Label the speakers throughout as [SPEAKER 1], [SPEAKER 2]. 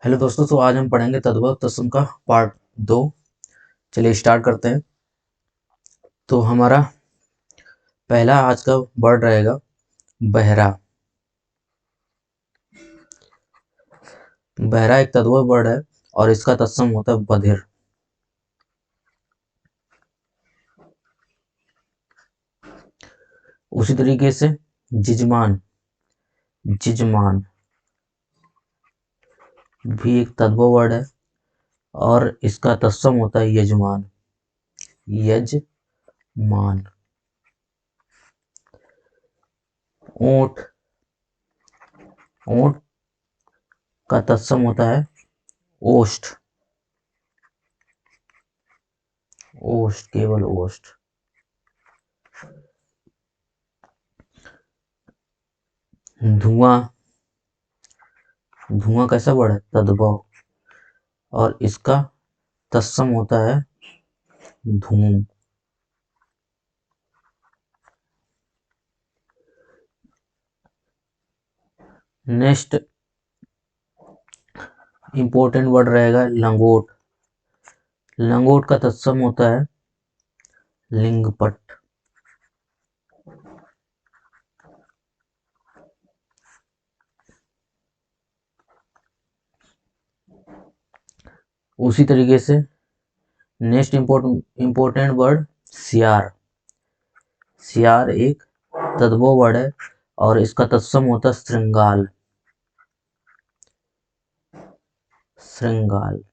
[SPEAKER 1] Hello दोस्तों, तो आज हम पढ़ेंगे तद्भव तत्सम का पार्ट 2। चलिए स्टार्ट करते हैं। तो हमारा पहला आज का वर्ड रहेगा बहरा। बहरा एक तद्भव वर्ड है और इसका तत्सम होता है बधिर। उसी तरीके से जिजमान, जिजमान भी एक तद्भव वर्ड है और इसका तत्सम होता है यजमान, यजमान। ऊंट, ऊंट का तत्सम होता है ओष्ठ, ओष्ठ, केवल ओष्ठ। धुआं, धुआं कैसा वर्ड है? तद्भव और इसका तत्सम होता है धूम। नेक्स्ट इंपॉर्टेंट वर्ड रहेगा लंगोट। लंगोट का तत्सम होता है लिंगपट। उसी तरीके से नेक्स्ट इंपॉर्टेंट वर्ड सियार। सियार एक तद्भव वर्ड है और इसका तत्सम होता है श्रृंगाल, श्रृंगाल।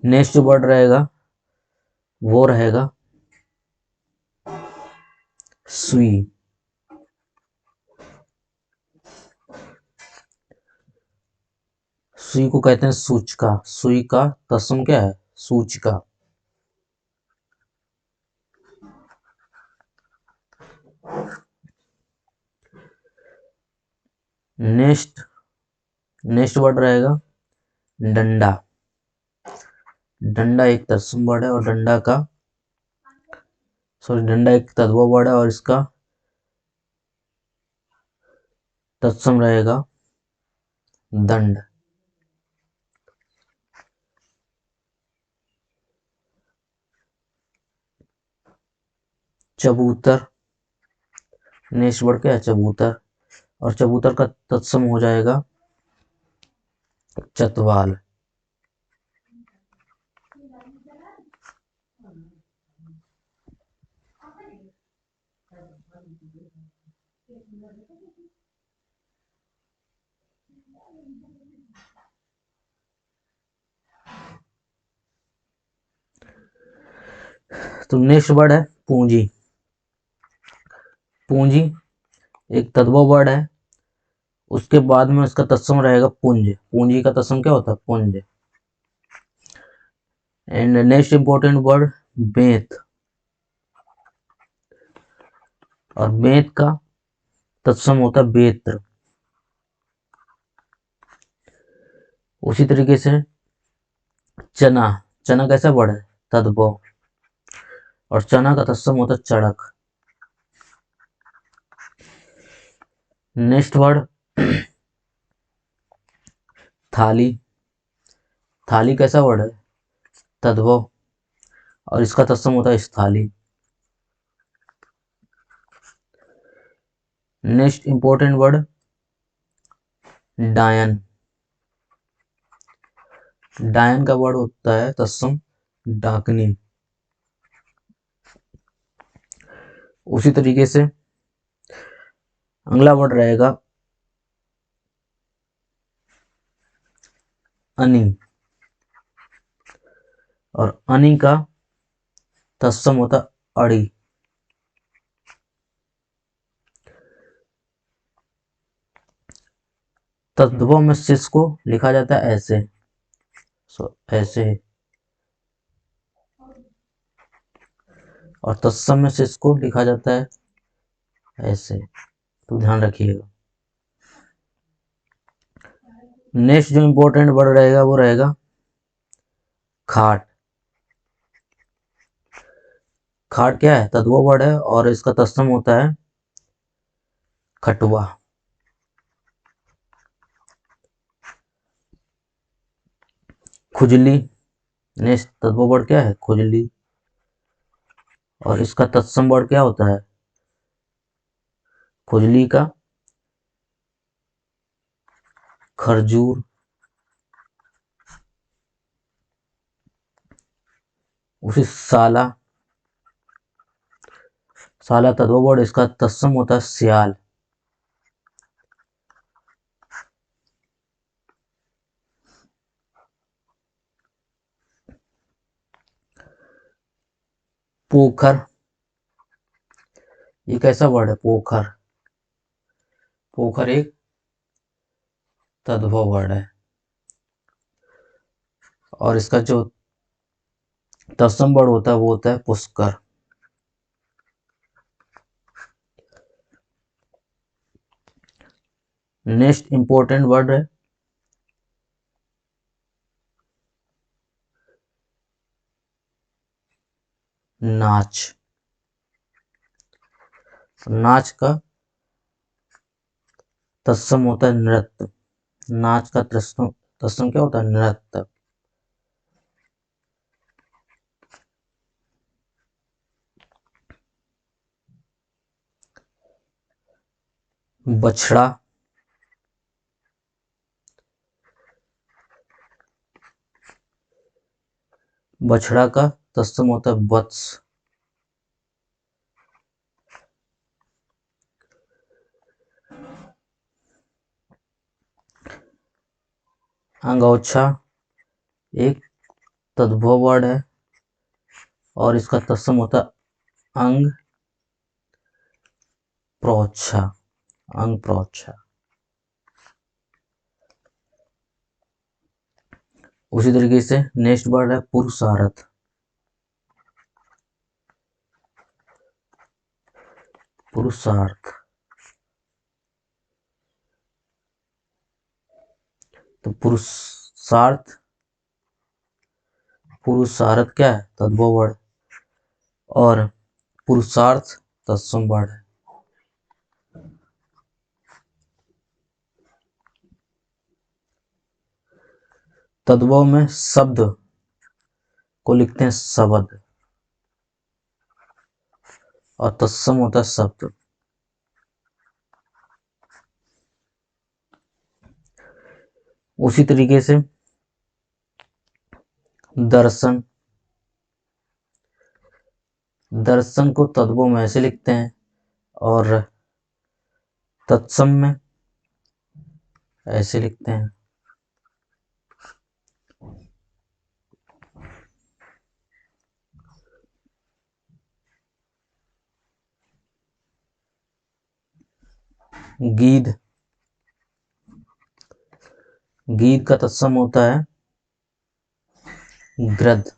[SPEAKER 1] नेक्स्ट वर्ड रहेगा वो रहेगा सुई। सुई को कहते हैं सूचिका। सुई का तत्सम क्या है? सूचिका। नेक्स्ट नेक्स्ट वर्ड रहेगा डंडा। डंडा एक तत्सम वर्ड है और डंडा एक तद्भव वर्ड है और इसका तत्सम रहेगा दंड। चबूतर, नेक्स्ट वर्ड क्या है? चबूतर और चबूतर का तत्सम हो जाएगा चतवाल। तो नेक्स्ट वर्ड है पूंजी। पूंजी एक तद्भव वर्ड है, उसके बाद में उसका तत्सम रहेगा पुंज। पूंजी का तत्सम क्या होता है? पुंज। एंड नेक्स्ट इंपॉर्टेंट वर्ड बेत। और बेत का तत्सम होता है बेत्र। उसी तरीके से चना, चना कैसा वर्ड है? तद्भव और चना का तत्सम होता है चड़क। नेक्स्ट वर्ड थाली। थाली कैसा वर्ड है? तद्भव और इसका तत्सम होता है स्थाली। नेक्स्ट इंपॉर्टेंट वर्ड डायन। डायन का वर्ड होता है तत्सम डाकनी। उसी तरीके से अगला वर्ड रहेगा अनि। और अनि का तत्सम होता अड़ी। तद्भव में शिश को लिखा जाता है ऐसे, ऐसे। और तत्सम में शिश को लिखा जाता है ऐसे, तो ध्यान रखिएगा। नेक्स्ट जो इंपॉर्टेंट वर्ड रहेगा वो रहेगा खाट। खाट क्या है? तद्भव वर्ड है और इसका तत्सम होता है खटुआ। खुजली, नेक्स्ट तद्भव वर्ड क्या है? खुजली, और इसका तत्सम वर्ड क्या होता है? खुजली का खरजूर। उसी साला, साला तद्भव वर्ड, इसका तत्सम होता है सियाल। पोखर, ये कैसा वर्ड है? पोखर, पोखर एक तद्भव वर्ड है और इसका जो तत्सम वर्ड होता है वो होता है पुष्कर। नेक्स्ट इंपॉर्टेंट वर्ड है नाच। नाच का तत्सम होता है नृत्य। नाच का तत्सम तत्सम क्या होता है? नृत्य। बछड़ा, बछड़ा का तत्सम होता है वत्स। अंगोछा एक तद्भव वर्ड है और इसका तत्सम होता है अंग प्रोच्छा। अंग प्रोच्छा। उसी तरीके से नेक्स्ट वर्ड है पुरुषार्थ। पुरुषार्थ, तो पुरुषार्थ, पुरुषार्थ क्या है? तद्भव वर्ड और पुरुषार्थ तत्सम वर्ड है। तद्भव में शब्द को लिखते हैं शब्द और तत्सम होता है शब्द। उसी तरीके से दर्शन, दर्शन को तद्भव में ऐसे लिखते हैं और तत्सम में ऐसे लिखते हैं। गीध, गीध का तत्सम होता है गृध।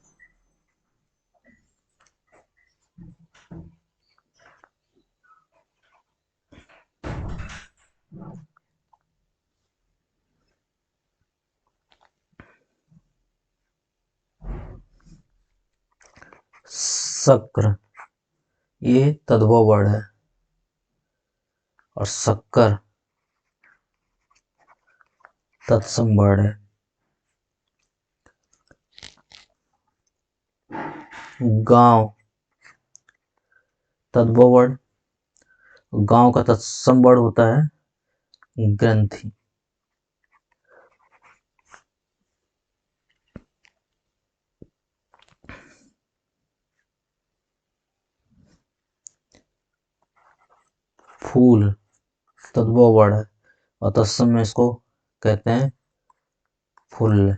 [SPEAKER 1] शक्र, ये तद्भव वर्ड है और शक्कर तत्सम वर्ड है। गांव, तद्भव वर्ड, गांव का तत्सम वर्ड होता है ग्रंथि। फूल तद्भव वर्ड है और तत्सम में इसको कहते हैं फूल।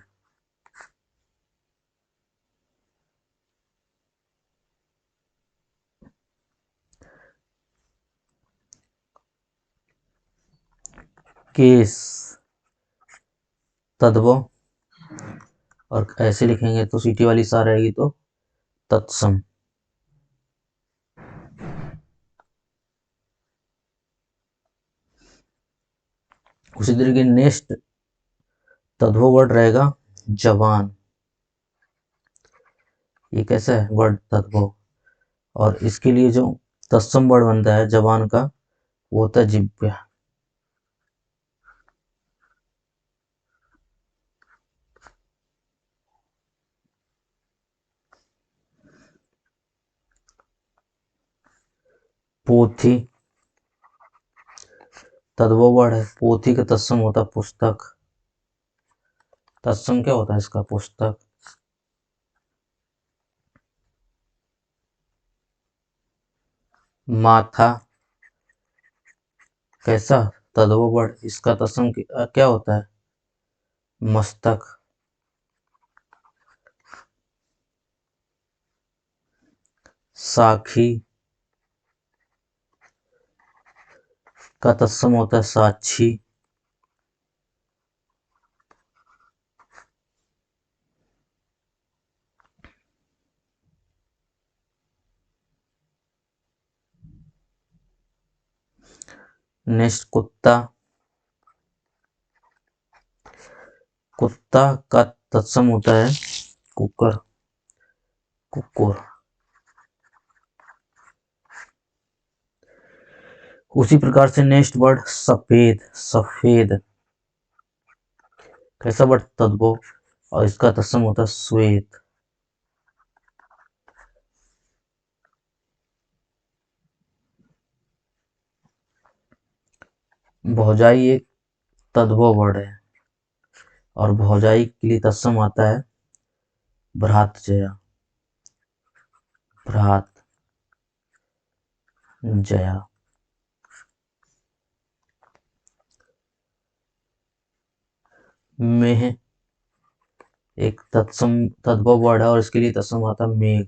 [SPEAKER 1] केस तद्भव और ऐसे लिखेंगे तो सीटी वाली सा रहेगी तो तत्सम। उसी तरीके नेक्स्ट तद्भव वर्ड रहेगा जवान। ये कैसा है वर्ड? तद्भव और इसके लिए जो तत्सम वर्ड बनता है जबान का वो होता है जिह्वा। पोथी तद्भव वर्ड है, पोथी का तत्सम होता है पुस्तक। तत्सम क्या होता है इसका? पुस्तक। माथा कैसा? तद्भव वर्ड, इसका तत्सम क्या होता है? मस्तक। साखी का तत्सम होता है साक्षी। नेक्स्ट कुत्ता। कुत्ता का तत्सम होता है कुकर, कुकुर। उसी प्रकार से नेक्स्ट वर्ड सफेद, सफेद कैसा वर्ड? तद्भव, और इसका तत्सम होता है श्वेत। भौजाई एक तद्भव वर्ड है और भौजाई के लिए तत्सम आता है भ्रातृजया, भ्रात जया। मेह एक तत्सम तद्भव वर्ड है और इसके लिए तत्सम आता है मेघ,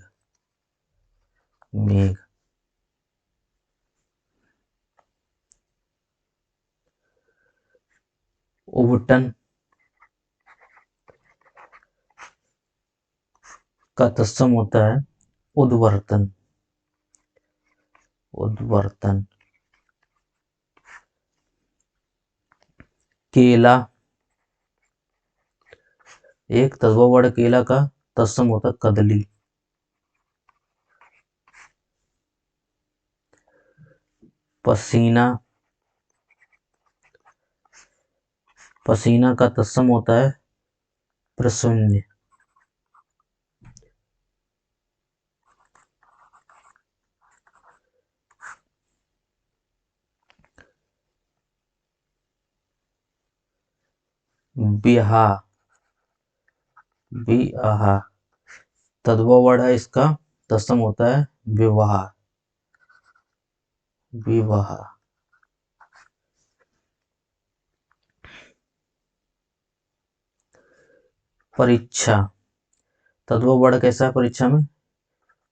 [SPEAKER 1] मेघ। उबटन का तत्सम होता है उद्वर्तन, उद्वर्तन। केला एक तद्भव वर्ड, केला का तत्सम होता है कदली। पसीना, पसीना का तत्सम होता है प्रशून्य। बिहा, बिहा तद्भव वर्ड है, इसका तत्सम होता है विवाह, विवाह। परीक्षा तद्भव वर्ड कैसा है परीक्षा में?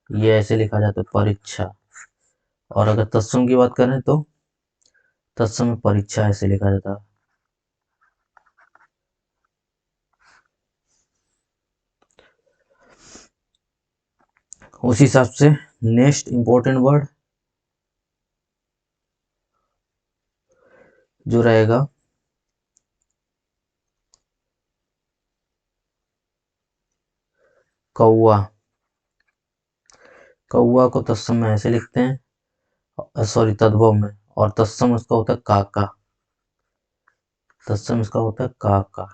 [SPEAKER 1] ये ऐसे लिखा जाता है परीक्षा। और अगर तत्सम की बात करें तो तत्सम में परीक्षा ऐसे लिखा जाता है। उसी हिसाब से नेक्स्ट इंपॉर्टेंट वर्ड जो रहेगा कौआ। कौआ को तत्सम में ऐसे लिखते हैं, सॉरी तद्भव में, और तत्सम इसका होता है काका, तत्सम इसका होता है काका।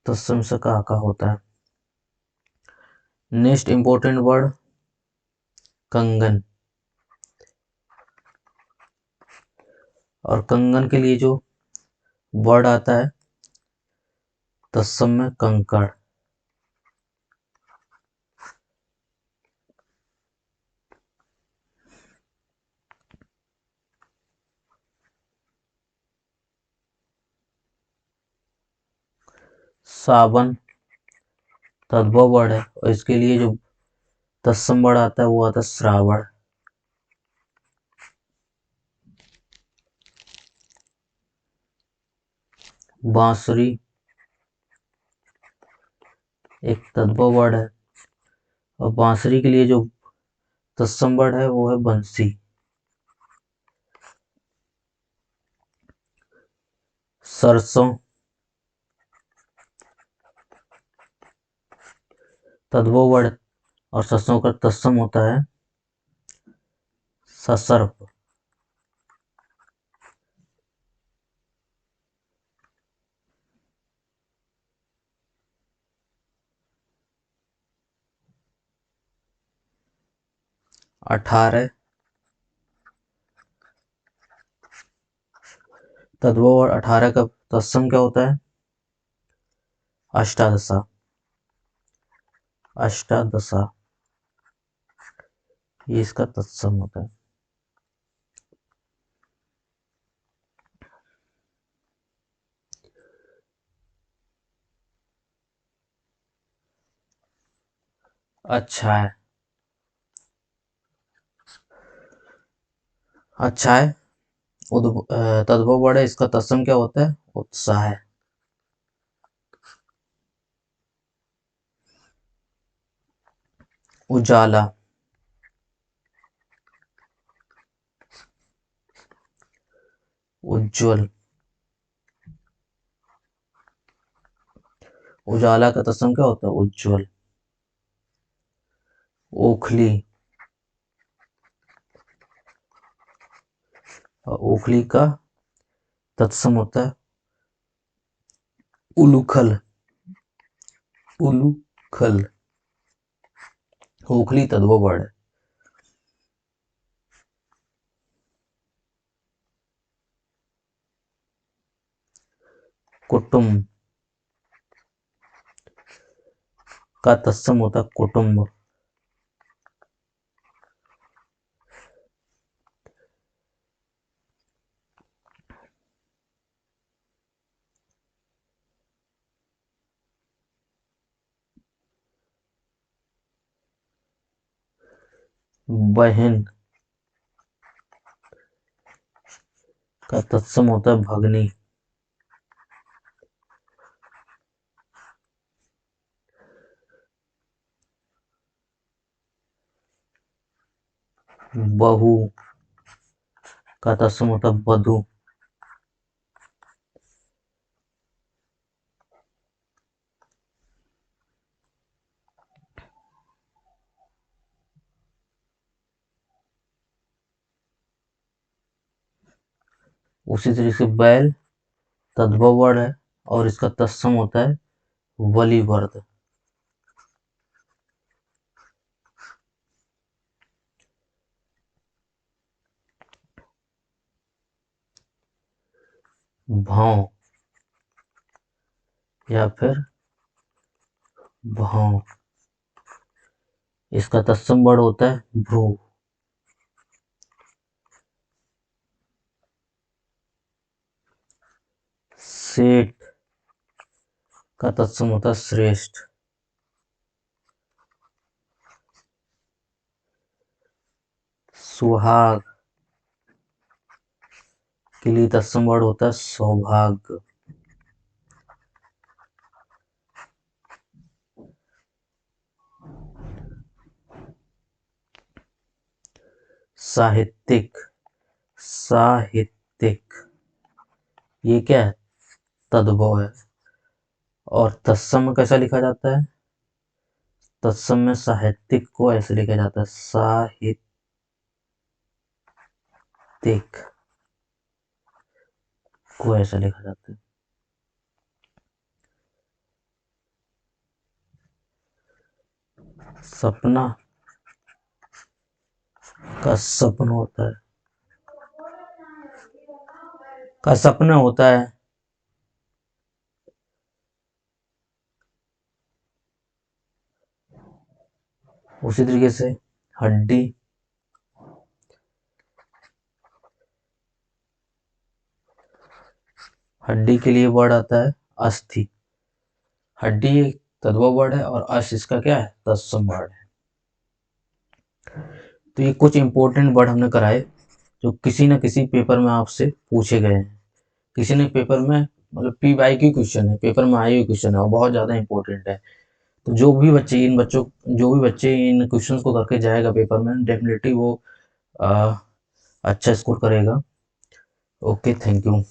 [SPEAKER 1] तत्सम से काका होता है। नेक्स्ट इंपॉर्टेंट वर्ड कंगन। और कंगन के लिए जो वर्ड आता है तत्सम में कंकड़। सावन तद्भव वर्ड है और इसके लिए जो तत्सम वर्ड आता है वो आता है श्रावण। बांसुरी एक तद्भव वर्ड है और बांसुरी के लिए जो तत्सम वर्ड है वो है बंसी। सरसों तद्भव वर्ड और सस्सों का तत्सम होता है ससर्प। अठारह। तद्भव और 18 का तत्सम क्या होता है? अष्टादशा। अष्टादशा ये इसका तत्सम होता है। अच्छा है। अच्छा है। तद्भव वर्ड है, इसका तत्सम क्या होता है? उत्साह है। उजाला। उज्ज्वल। उजाला का तत्सम क्या होता है? उज्ज्वल। ओखली। और ओखली का तत्सम होता है उलूखल। उलूखल। ओखली तद्भव वर्ड है। कुटुंब का तत्सम होता है कुटुंब। बहन का तत्सम होता है भगनी। बहू का तत्सम होता है वधू। उसी तरीके से बैल तद्भव वर्ड है और इसका तत्सम होता है वलिवर्ध। भाव या फिर भाव, इसका तत्सम वर्ड होता है भ्रू। सेठ का तत्सम होता है श्रेष्ठ। सुहाग के लिए तत्सम वर्ड होता है सौभाग्य। साहित्यिक। साहित्यिक ये क्या है? तद्भव है। और तत्सम में कैसा लिखा जाता है? तत्सम में साहित्यिक को ऐसे लिखा जाता है साहित्यिक। को ऐसा लिखा जाता है। सपना का सपन होता है। का सपना होता है। उसी तरीके से हड्डी। हड्डी के लिए वर्ड आता है अस्थि। हड्डी एक तद्भव वर्ड है और अश इसका क्या है? तत्सम वर्ड है। तो ये कुछ इंपॉर्टेंट वर्ड हमने कराए जो किसी न किसी पेपर में आपसे पूछे गए हैं। किसी ने पेपर में मतलब PYQ क्वेश्चन है, पेपर में आए हुए क्वेश्चन है और बहुत ज़्यादा इंपॉर्टेंट है। तो जो भी बच्चे इन क्वेश्चंस को करके जाएगा पेपर में डेफिनेटली वो अच्छा स्कोर करेगा। Okay, thank you.